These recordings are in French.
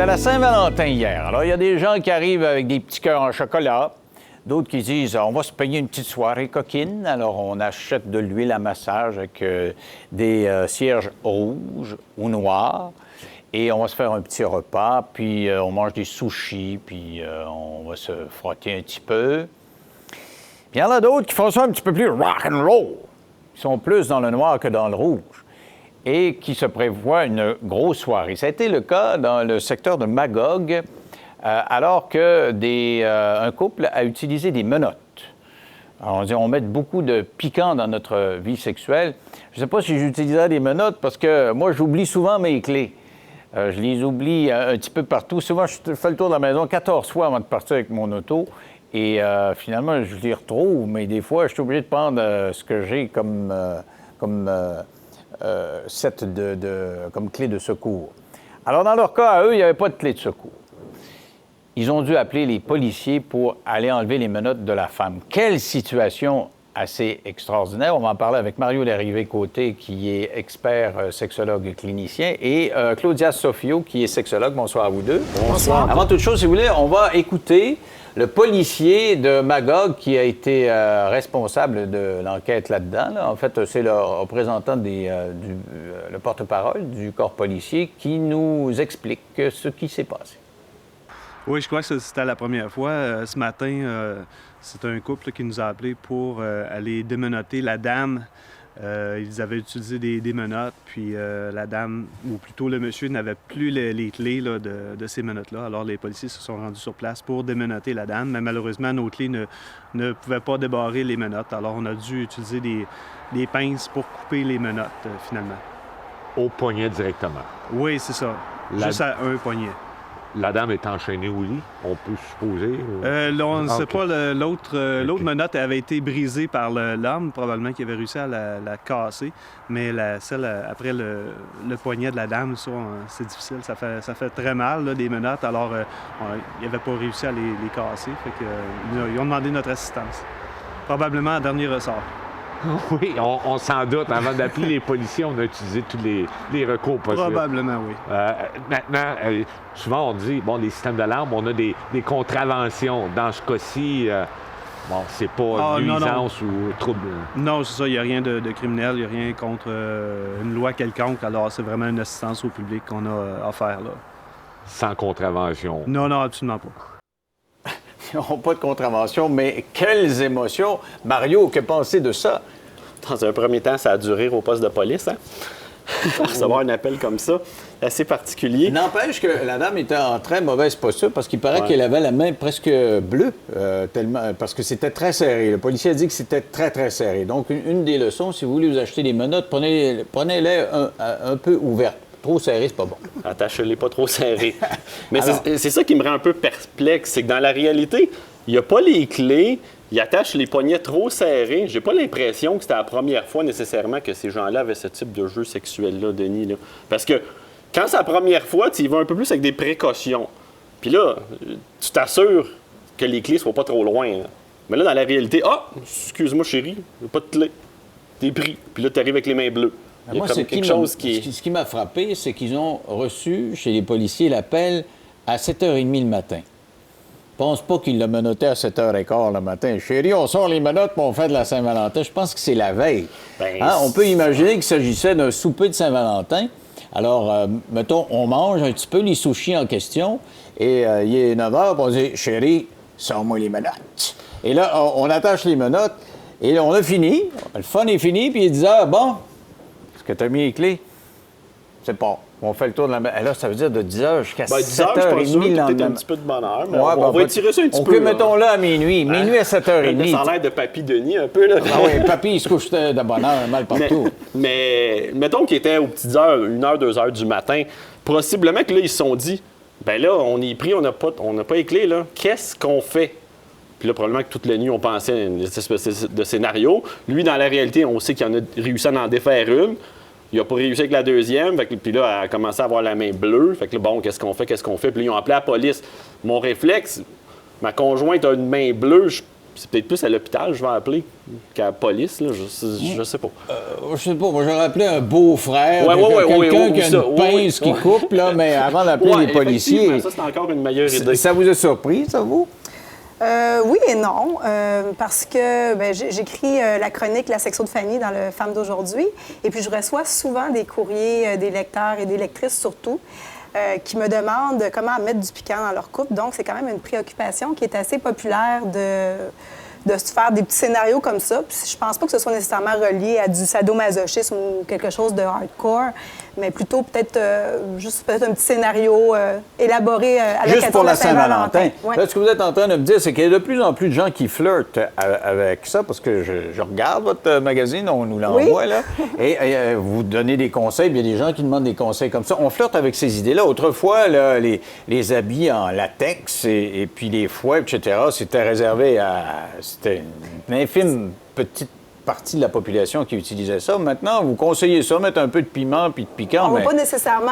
C'était la Saint-Valentin hier. Alors, il y a des gens qui arrivent avec des petits cœurs en chocolat. D'autres qui disent, on va se payer une petite soirée coquine. Alors, on achète de l'huile à massage avec des cierges rouges ou noirs. Et on va se faire un petit repas, puis on mange des sushis, puis on va se frotter un petit peu. Puis il y en a d'autres qui font ça un petit peu plus rock and roll. Ils sont plus dans le noir que dans le rouge. Et qui se prévoit une grosse soirée. Ça a été le cas dans le secteur de Magog, alors que un couple a utilisé des menottes. Alors, on dit on met beaucoup de piquant dans notre vie sexuelle. Je ne sais pas si j'utiliserais des menottes parce que moi, j'oublie souvent mes clés. Je les oublie un petit peu partout. Souvent, je fais le tour de la maison 14 fois avant de partir avec mon auto. Et finalement, je les retrouve, mais des fois, je suis obligé de prendre ce que j'ai comme set comme clé de secours. Alors, dans leur cas, à eux, il n'y avait pas de clé de secours. Ils ont dû appeler les policiers pour aller enlever les menottes de la femme. Quelle situation assez extraordinaire. On va en parler avec Mario Larivé-Côté, qui est expert sexologue clinicien, et Claudia Sofio, qui est sexologue. Bonsoir à vous deux. Bonsoir. Avant toute chose, si vous voulez, on va écouter le policier de Magog qui a été responsable de l'enquête là-dedans. Là. En fait, c'est le représentant le porte-parole du corps policier qui nous explique ce qui s'est passé. Oui, je crois que c'était la première fois. Ce matin, c'est un couple qui nous a appelés pour aller démenotter la dame. Ils avaient utilisé des menottes, puis la dame, ou plutôt le monsieur, n'avait plus les clés là, de ces menottes-là. Alors les policiers se sont rendus sur place pour démenotter la dame, mais malheureusement, nos clés ne pouvaient pas débarrer les menottes. Alors on a dû utiliser des pinces pour couper les menottes, finalement. Au poignet directement? Oui, c'est ça. Juste à un poignet. La dame est enchaînée au lit, on peut supposer? Là, on ne sait Okay. pas. L'autre menotte avait été brisée par l'homme, probablement, qui avait réussi à la casser. Mais celle après le poignet de la dame, ça, c'est difficile. Ça fait très mal, là, des menottes. Alors, ils n'avaient pas réussi à les casser. Fait que, ils ont demandé notre assistance. Probablement un dernier ressort. Oui, on s'en doute. Avant d'appeler les policiers, on a utilisé tous les recours possibles. Probablement, oui. Maintenant, souvent on dit, bon, les systèmes d'alarme, on a des contraventions. Dans ce cas-ci, bon, c'est pas nuisance ou trouble. Non, c'est ça. Il n'y a rien de criminel. Il n'y a rien contre une loi quelconque. Alors, c'est vraiment une assistance au public qu'on a à faire, là. Sans contravention. Non, absolument pas. Ils n'ont pas de contravention, mais quelles émotions! Mario, que penser de ça? Dans un premier temps, ça a duré au poste de police, hein? Recevoir un appel comme ça, assez particulier. N'empêche que la dame était en très mauvaise posture parce qu'il paraît qu'elle avait la main presque bleue, tellement, parce que c'était très serré. Le policier a dit que c'était très, très serré. Donc, une des leçons, si vous voulez vous acheter des menottes, prenez-les un peu ouvertes. Trop serré, c'est pas bon. Attache-les pas trop serrés. Mais Alors... c'est ça qui me rend un peu perplexe, c'est que dans la réalité, il n'y a pas les clés, il attache les poignets trop serrés. J'ai pas l'impression que c'était la première fois nécessairement que ces gens-là avaient ce type de jeu sexuel-là, Denis. Là. Parce que quand c'est la première fois, tu y vas un peu plus avec des précautions. Puis là, tu t'assures que les clés ne soient pas trop loin. Là. Mais là, dans la réalité, excuse-moi chérie, j'ai pas de clé. T'es pris. Puis là, tu arrives avec les mains bleues. Moi, ce qui m'a frappé, c'est qu'ils ont reçu chez les policiers l'appel à 7h30 le matin. Je pense pas qu'ils l'ont menotté à 7h15 le matin. Chérie, on sort les menottes pour on fait de la Saint-Valentin. Je pense que c'est la veille. On peut imaginer qu'il s'agissait d'un souper de Saint-Valentin. Alors, mettons, on mange un petit peu les sushis en question et il est 9h, on dit « Chérie, sors-moi les menottes. » Et là, on attache les menottes et là, on a fini. Le fun est fini, puis il dit « Ah, bon... Est-ce que tu as mis les clés? C'est pas. On fait le tour de la... Et là, ça veut dire de 10h jusqu'à 7h30 le lendemain. Peut-être un petit peu de bonheur, mais on va étirer ça un petit peu. Mettons-là à minuit. Minuit à 7h30. Ça a l'air de Papy Denis un peu, là. Ah oui, Papy, il se couche de bonheur mal partout. Mais mettons qu'il était aux petites heures, 1h, 2h du matin, possiblement que là, ils se sont dit, ben là, on est pris, on n'a pas les clés, là. Qu'est-ce qu'on fait? Puis là, probablement que toute la nuit, on pensait à une espèce de scénario. Lui, dans la réalité, on sait qu'il en a réussi à en défaire une. Il n'a pas réussi avec la deuxième. Puis là, elle a commencé à avoir la main bleue. Fait que là, bon, qu'est-ce qu'on fait? Puis là, ils ont appelé la police. Mon réflexe, ma conjointe a une main bleue. c'est peut-être plus à l'hôpital, je vais appeler, qu'à la police, là, je sais pas. Je sais pas, moi j'aurais appelé un beau-frère, quelqu'un qui a une pince qui coupe, là, mais avant d'appeler les policiers. Ça, c'est encore une meilleure idée. Ça vous a surpris, ça, vous? Oui et non, parce que j'écris la chronique La section de Fanny dans le Femme d'aujourd'hui, et puis je reçois souvent des courriers des lecteurs et des lectrices surtout, qui me demandent comment mettre du piquant dans leur couple. Donc, c'est quand même une préoccupation qui est assez populaire de se faire des petits scénarios comme ça. Puis, je pense pas que ce soit nécessairement relié à du sadomasochisme ou quelque chose de hardcore, mais plutôt peut-être juste un petit scénario élaboré à l'occasion juste pour de la Saint-Valentin. Ouais. Là, ce que vous êtes en train de me dire, c'est qu'il y a de plus en plus de gens qui flirtent avec ça, parce que je regarde votre magazine, on nous l'envoie, là, et vous donnez des conseils, puis il y a des gens qui demandent des conseils comme ça. On flirte avec ces idées-là. Autrefois, là, les habits en latex et puis les fouets, etc., c'était réservé à... C'était une infime petite partie de la population qui utilisait ça. Maintenant, vous conseillez ça, mettre un peu de piment puis de piquant. On ne va pas nécessairement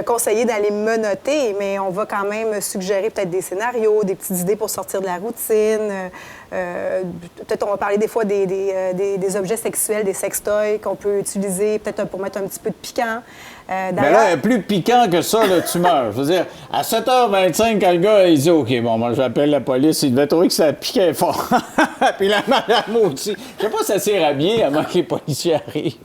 conseiller d'aller menotter, mais on va quand même suggérer peut-être des scénarios, des petites idées pour sortir de la routine. Peut-être on va parler des fois des objets sexuels, des sextoys qu'on peut utiliser, peut-être pour mettre un petit peu de piquant. Mais là, plus piquant que ça, là, tu meurs. Je veux dire, à 7h25, quand le gars, il dit « OK, bon, moi, j'appelle la police », il devait trouver que ça piquait fort. Puis la madame aussi. Je sais pas si ça s'est rhabillé avant que les policiers arrivent.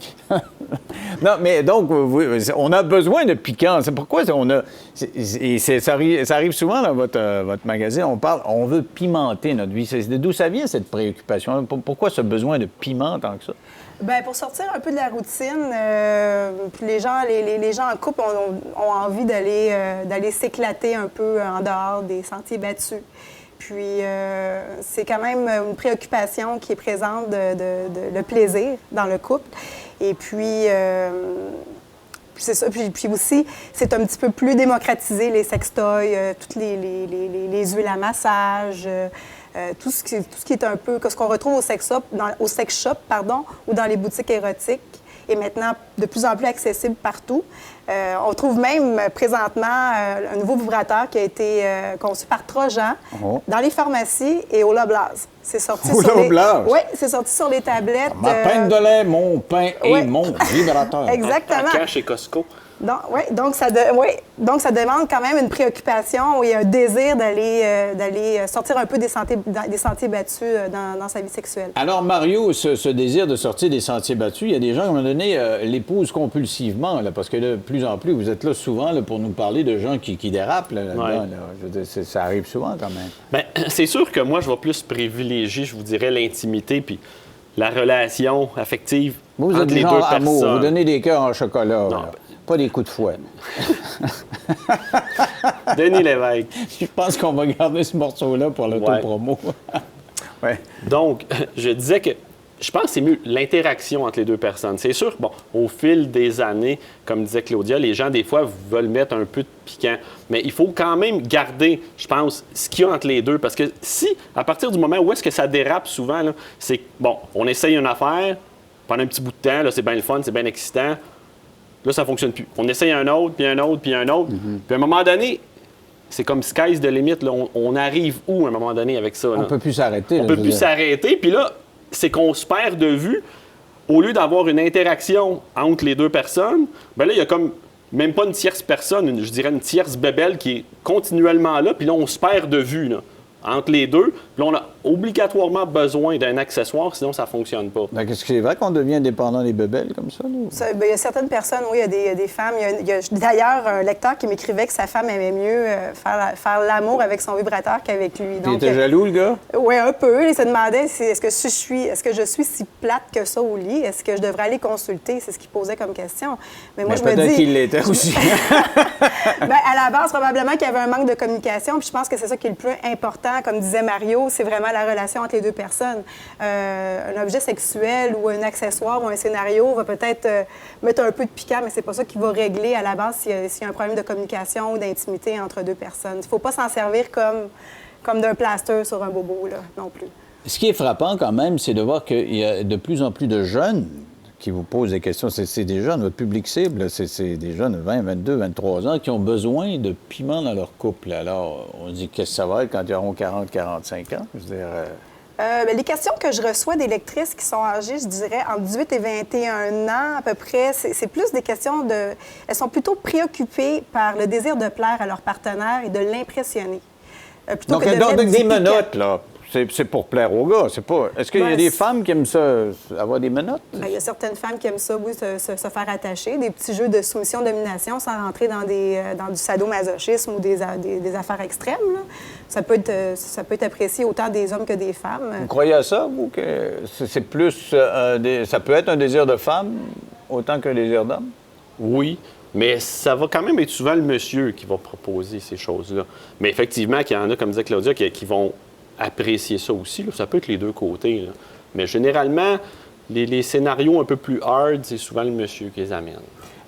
Non, mais donc, on a besoin de piquant. C'est pourquoi on a... Ça arrive souvent dans votre magazine, on veut pimenter notre vie. D'où ça vient, cette préoccupation? Pourquoi ce besoin de piment tant que ça? Bien, pour sortir un peu de la routine, puis les gens en couple ont envie d'aller s'éclater un peu en dehors des sentiers battus. Puis, c'est quand même une préoccupation qui est présente le plaisir dans le couple. Et puis, c'est ça. Puis aussi, c'est un petit peu plus démocratisé, les sextoys, toutes les huiles à massage, tout ce qui est un peu... ce qu'on retrouve au sex shop, ou dans les boutiques érotiques, est maintenant de plus en plus accessible partout. On trouve même présentement un nouveau vibrateur qui a été conçu par Trojan dans les pharmacies et au Loblaws. C'est sorti Oui, c'est sorti sur les tablettes. Ma pinte de lait, mon pain et mon vibrateur. Exactement. À Cash et Costco. Donc ça demande quand même une préoccupation et un désir d'aller sortir un peu des sentiers battus dans sa vie sexuelle. Alors, Mario, ce désir de sortir des sentiers battus, il y a des gens qui, à un moment donné, l'épousent compulsivement, là, parce que de plus en plus, vous êtes là souvent là, pour nous parler de gens qui dérapent là-dedans. Ouais. Là. Je veux dire, ça arrive souvent quand même. Bien, c'est sûr que moi, je vais plus privilégier, je vous dirais, l'intimité puis la relation affective Vous entre êtes les du deux genre amour, personnes. vous donnez des cœurs en chocolat. Non, là. Pas des coups de fouet. Denis Lévesque. Je pense qu'on va garder ce morceau-là pour l'autopromo. Ouais. Donc, je disais que je pense que c'est mieux l'interaction entre les deux personnes. C'est sûr que, bon, au fil des années, comme disait Claudia, les gens, des fois, veulent mettre un peu de piquant. Mais il faut quand même garder, je pense, ce qu'il y a entre les deux. Parce que si, à partir du moment où est-ce que ça dérape souvent, là, c'est que, bon, on essaye une affaire, pendant un petit bout de temps, là, c'est bien le fun, c'est bien excitant. Là, ça ne fonctionne plus. On essaye un autre, puis un autre, puis un autre. Puis à un moment donné, c'est comme sky's the limit. Là. On arrive où, à un moment donné, avec ça? Là? On ne peut plus s'arrêter. On ne peut plus s'arrêter. Puis là, c'est qu'on se perd de vue. Au lieu d'avoir une interaction entre les deux personnes, bien là, il y a comme même pas une tierce personne, je dirais une tierce bébelle qui est continuellement là. Puis là, on se perd de vue, là, entre les deux. Puis là, on a obligatoirement besoin d'un accessoire, sinon ça ne fonctionne pas. Donc, est-ce que c'est vrai qu'on devient dépendant des bébelles comme ça? Il y a certaines personnes, oui, il y a des femmes. Il y a d'ailleurs un lecteur qui m'écrivait que sa femme aimait mieux faire l'amour avec son vibrateur qu'avec lui. Il était jaloux, le gars? Oui, un peu. Il se demandait est-ce que je suis si plate que ça au lit? Est-ce que je devrais aller consulter? C'est ce qu'il posait comme question. Mais moi, je me dis... peut-être qu'il l'était aussi. Bien, à la base, probablement qu'il y avait un manque de communication. Puis je pense que c'est ça qui est le plus important. Comme disait Mario, c'est vraiment la relation entre les deux personnes. Un objet sexuel ou un accessoire ou un scénario va peut-être mettre un peu de piquant, mais c'est pas ça qui va régler à la base s'il y a un problème de communication ou d'intimité entre deux personnes. Il ne faut pas s'en servir comme d'un plaster sur un bobo, là, non plus. Ce qui est frappant quand même, c'est de voir qu'il y a de plus en plus de jeunes qui vous posent des questions. C'est des jeunes, votre public cible, c'est des jeunes de 20, 22, 23 ans qui ont besoin de piment dans leur couple. Alors, on dit qu'est-ce que ça va être quand ils auront 40, 45 ans? Je veux dire... Les questions que je reçois des lectrices qui sont âgées, je dirais, entre 18 et 21 ans à peu près, c'est plus des questions de... Elles sont plutôt préoccupées par le désir de plaire à leur partenaire et de l'impressionner. Donc, des menottes, là, c'est pour plaire aux gars, c'est pas... Est-ce qu'il y a des femmes qui aiment ça, avoir des menottes? Bien, il y a certaines femmes qui aiment ça, oui, se faire attacher, des petits jeux de soumission-domination sans rentrer dans du sadomasochisme ou des affaires extrêmes, là. Ça peut être apprécié autant des hommes que des femmes. Vous croyez à ça, vous, que c'est plus... ça peut être un désir de femme autant qu'un désir d'homme? Oui, mais ça va quand même être souvent le monsieur qui va proposer ces choses-là. Mais effectivement, qu'il y en a, comme disait Claudia, qui vont apprécier ça aussi. Là. Ça peut être les deux côtés. Là. Mais généralement, les scénarios un peu plus hard, c'est souvent le monsieur qui les amène.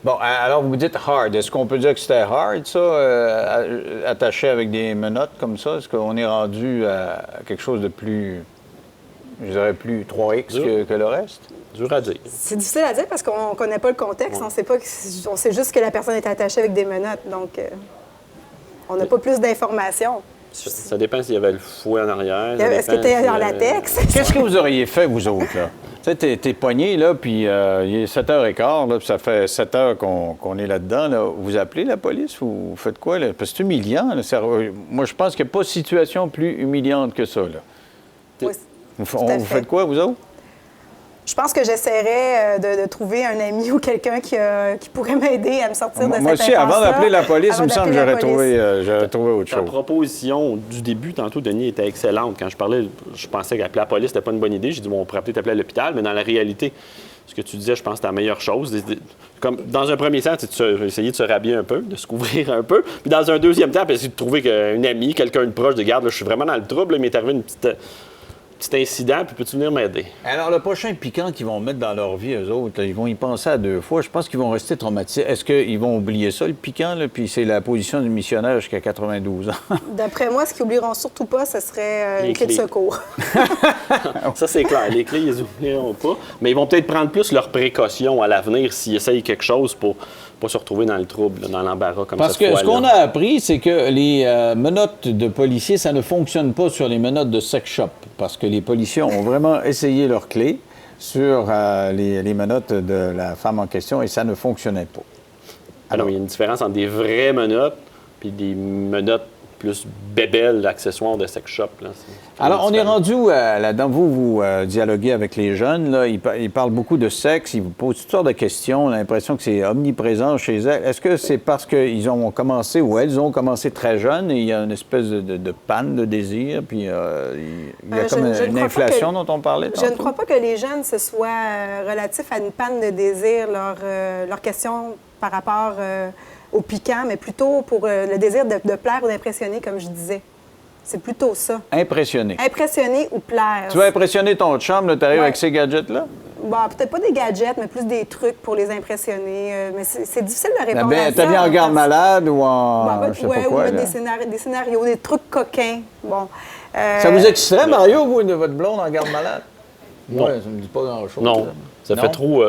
Bon, alors vous dites hard. Est-ce qu'on peut dire que c'était hard, ça, attaché avec des menottes comme ça? Est-ce qu'on est rendu à quelque chose de plus, je dirais, plus 3X que le reste? Dur à dire. C'est difficile à dire parce qu'on ne connaît pas le contexte. Ouais. On sait juste que la personne est attachée avec des menottes. Donc, on n'a pas plus d'informations. Ça dépend s'il y avait le fouet en arrière. Est-ce que tu es en latex? Qu'est-ce que vous auriez fait, vous autres, là? Tu sais, t'es pogné, là, puis il est 7h15, là, puis ça fait 7 heures qu'on est là-dedans, là. Vous appelez la police ou vous faites quoi, là? Parce que c'est humiliant, là. Moi, je pense qu'il n'y a pas de situation plus humiliante que ça, là. Oui, vous faites quoi, vous autres? Je pense que j'essaierais de trouver un ami ou quelqu'un qui pourrait m'aider à me sortir de cette impasse-là. Moi aussi, avant d'appeler la police, il me semble que j'aurais trouvé autre chose. La proposition du début, tantôt, Denis, était excellente. Quand je parlais, je pensais qu'appeler la police, c'était pas une bonne idée. J'ai dit, bon, on pourrait peut-être appeler à l'hôpital, mais dans la réalité, ce que tu disais, je pense que c'était la meilleure chose. Comme dans un premier temps, tu essayer de se rhabiller un peu, de se couvrir un peu. Puis dans un deuxième temps, essayer de trouver une amie, quelqu'un de proche, de garde, là, je suis vraiment dans le trouble, là, il m'est arrivé une petit incident, puis peux-tu venir m'aider? Alors, le prochain piquant qu'ils vont mettre dans leur vie, eux autres, là, ils vont y penser à 2 fois. Je pense qu'ils vont rester traumatisés. Est-ce qu'ils vont oublier ça, le piquant, là, puis c'est la position du missionnaire jusqu'à 92 ans? D'après moi, ce qu'ils oublieront surtout pas, ce serait une clé de secours. Ça, c'est clair. Les clés, ils oublieront pas. Mais ils vont peut-être prendre plus leurs précautions à l'avenir s'ils essayent quelque chose pour pas se retrouver dans le trouble, dans l'embarras comme ça. Parce que ce qu'on a appris, c'est que les menottes de policiers, ça ne fonctionne pas sur les menottes de sex shop. Parce que les policiers ont vraiment essayé leurs clés sur les menottes de la femme en question et ça ne fonctionnait pas. Alors, il y a une différence entre des vraies menottes puis des menottes plus bébelles, accessoires de sex shop. Là. Alors, on est rendu là-dedans. Vous dialoguez avec les jeunes. Là. Ils parlent beaucoup de sexe. Ils vous posent toutes sortes de questions. On a l'impression que c'est omniprésent chez elles. Est-ce que c'est parce qu'ils ont commencé ou elles ont commencé très jeunes et il y a une espèce de panne de désir, puis il y a comme une inflation dont on parlait tantôt? Je ne crois pas que les jeunes, ce soit relatif à une panne de désir, leur question par rapport au piquant, mais plutôt pour le désir de plaire ou d'impressionner, comme je disais. C'est plutôt ça. Impressionner. Impressionner ou plaire. Tu veux impressionner ton chum, là, t'arrives avec ces gadgets-là? Bon, peut-être pas des gadgets, mais plus des trucs pour les impressionner. Mais c'est difficile de répondre à ça. T'as bien en garde-malade ou en... je sais pas quoi, des scénarios, des trucs coquins. Bon. Ça vous exciterait, Mario, vous, de votre blonde en garde-malade? Non. Ouais, ça me dit pas grand-chose. Non. Ça fait trop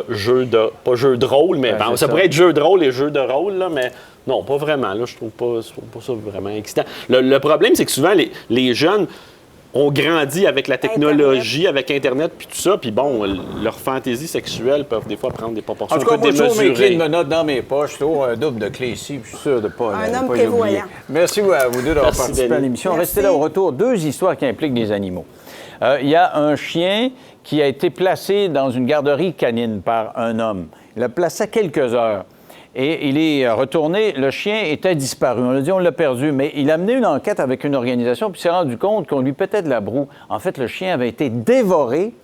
pas jeu de rôle, mais ça pourrait être jeu de rôle et jeu de rôle, là, mais non, pas vraiment. Là, je trouve pas ça vraiment excitant. Le problème, c'est que souvent, les jeunes ont grandi avec la technologie, avec Internet, puis tout ça, puis bon, leurs fantaisies sexuelles peuvent des fois prendre des proportions un peu démesurées. En tout cas, moi, je trouve mes clés de menottes dans mes poches, toujours un double de clés ici, puis je suis sûr de pas un homme prévoyant. Merci à vous deux d'avoir participé à l'émission. Restez là au retour. 2 histoires qui impliquent des animaux. Il y a un chien qui a été placé dans une garderie canine par un homme. Il l'a placé à quelques heures. Et il est retourné, le chien était disparu. On l'a dit, on l'a perdu. Mais il a mené une enquête avec une organisation, puis s'est rendu compte qu'on lui pétait de la broue. En fait, le chien avait été dévoré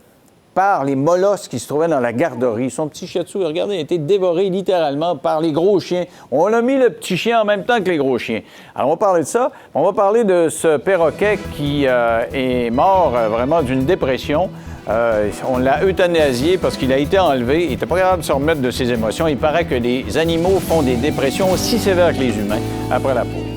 par les mollusques qui se trouvaient dans la garderie. Son petit shih tzu, regardez, il a été dévoré littéralement par les gros chiens. On a mis le petit chien en même temps que les gros chiens. Alors, on va parler de ça. On va parler de ce perroquet qui est mort vraiment d'une dépression. On l'a euthanasié parce qu'il a été enlevé. Il n'était pas capable de se remettre de ses émotions. Il paraît que les animaux font des dépressions aussi sévères que les humains. Après la pause.